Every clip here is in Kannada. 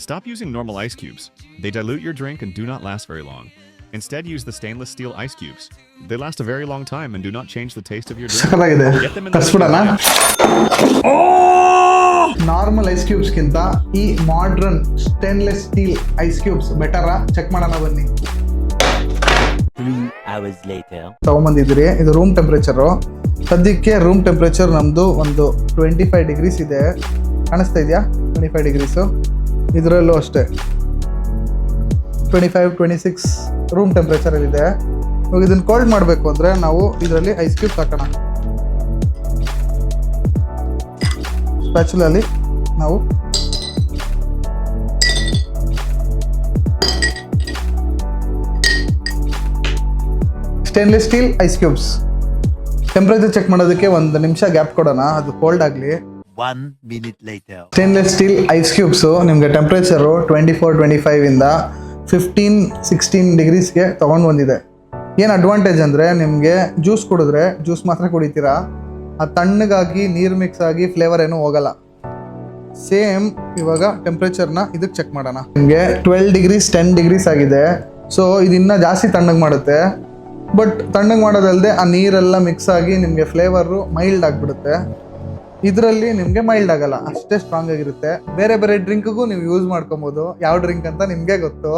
Stop using normal ice cubes. They dilute your drink and do not last very long. Instead, use the stainless steel ice cubes. They last a very long time and do not change the taste of your drink. ಸಖತ್ತಾಗಿದೆ. Get them in the ಕಸ್ಬಿಡೋಣ. ನಾರ್ಮಲ್ ಐಸ್ ಕ್ಯೂಬ್ಸ್ ಗಿಂತ ಈ modern stainless steel ice cubes ಬೆಟರಾ? ಚೆಕ್ ಮಾಡೋಣ ಬನ್ನಿ. 3 hours later. ತಗೊಂಬಂದಿದ್ರಿ, ಇದು ರೂಮ್ ಟೆಂಪ್ರೇಚರು. ಸದ್ಯಕ್ಕೆ ರೂಮ್ ಟೆಂಪ್ರೇಚರ್ ನಮ್ಮದು ಒಂದು 25 ಡಿಗ್ರೀಸ್ ಇದೆ. ಕಾಣಿಸ್ತಾ ಇದೆಯಾ? 25 ಡಿಗ್ರೀಸು. ಇದರಲ್ಲೂ ಅಷ್ಟೇ 25-26 ರೂಮ್ ಟೆಂಪ್ರೇಚರಲ್ಲಿದೆ. ಇವಾಗ ಇದನ್ನು ಕೋಲ್ಡ್ ಮಾಡಬೇಕು ಅಂದರೆ ನಾವು ಇದರಲ್ಲಿ ಐಸ್ ಕ್ಯೂಬ್ಸ್ ಹಾಕೋಣ. ಸ್ಪ್ಯಾಚುಲಲ್ಲಿ ನಾವು stainless steel ice cubes temperature check ಮಾಡೋದಕ್ಕೆ ಒಂದು ನಿಮಿಷ ಗ್ಯಾಪ್ ಕೊಡೋಣ, ಅದು ಕೋಲ್ಡ್ ಆಗಲಿ. 1 minute later. Stainless steel ice cubes ನಿಮಗೆ ಟೆಂಪ್ರೇಚರು 24-25 ಇಂದ 15-16 ಡಿಗ್ರೀಸ್ಗೆ ತೊಗೊಂಡು ಬಂದಿದೆ. ಏನು ಅಡ್ವಾಂಟೇಜ್ ಅಂದರೆ ನಿಮಗೆ ಜ್ಯೂಸ್ ಕುಡಿದ್ರೆ ಜ್ಯೂಸ್ ಮಾತ್ರ ಕುಡಿತೀರಾ, ಅದು ತಣ್ಣಗಾಗಿ ನೀರು ಮಿಕ್ಸ್ ಆಗಿ ಫ್ಲೇವರ್ ಏನೂ ಹೋಗಲ್ಲ. ಸೇಮ್ ಇವಾಗ ಟೆಂಪ್ರೇಚರ್ನ ಇದಕ್ಕೆ ಚೆಕ್ ಮಾಡೋಣ. ನಿಮಗೆ 12 ಡಿಗ್ರೀಸ್ 10 ಡಿಗ್ರೀಸ್ ಆಗಿದೆ. ಸೊ ಇದನ್ನ ಜಾಸ್ತಿ ತಣ್ಣಗೆ ಮಾಡುತ್ತೆ. ಬಟ್ ತಣ್ಣಗೆ ಮಾಡೋದಲ್ಲದೆ ಆ ನೀರೆಲ್ಲ ಮಿಕ್ಸ್ ಆಗಿ ನಿಮಗೆ ಫ್ಲೇವರು ಮೈಲ್ಡ್ ಆಗಿಬಿಡುತ್ತೆ. ಇದರಲ್ಲಿ ನಿಮಗೆ ಮೈಲ್ಡ್ ಆಗಲ್ಲ, ಅಷ್ಟೇ ಸ್ಟ್ರಾಂಗ್ ಆಗಿರುತ್ತೆ. ಬೇರೆ ಬೇರೆ ಡ್ರಿಂಕ್ಗೂ ನೀವು ಯೂಸ್ ಮಾಡ್ಕೊಬೋದು. ಯಾವ ಡ್ರಿಂಕ್ ಅಂತ ನಿಮಗೆ ಗೊತ್ತು.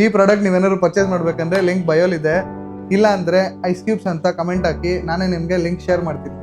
ಈ ಪ್ರಾಡಕ್ಟ್ ನೀವೇನಾದ್ರು ಪರ್ಚೇಸ್ ಮಾಡಬೇಕಂದ್ರೆ ಲಿಂಕ್ ಬಯೋಲಿದೆ, ಇಲ್ಲ ಅಂದರೆ ಐಸ್ ಕ್ಯೂಬ್ಸ್ ಅಂತ ಕಮೆಂಟ್ ಹಾಕಿ, ನಾನೇ ನಿಮಗೆ ಲಿಂಕ್ ಶೇರ್ ಮಾಡ್ತೀನಿ.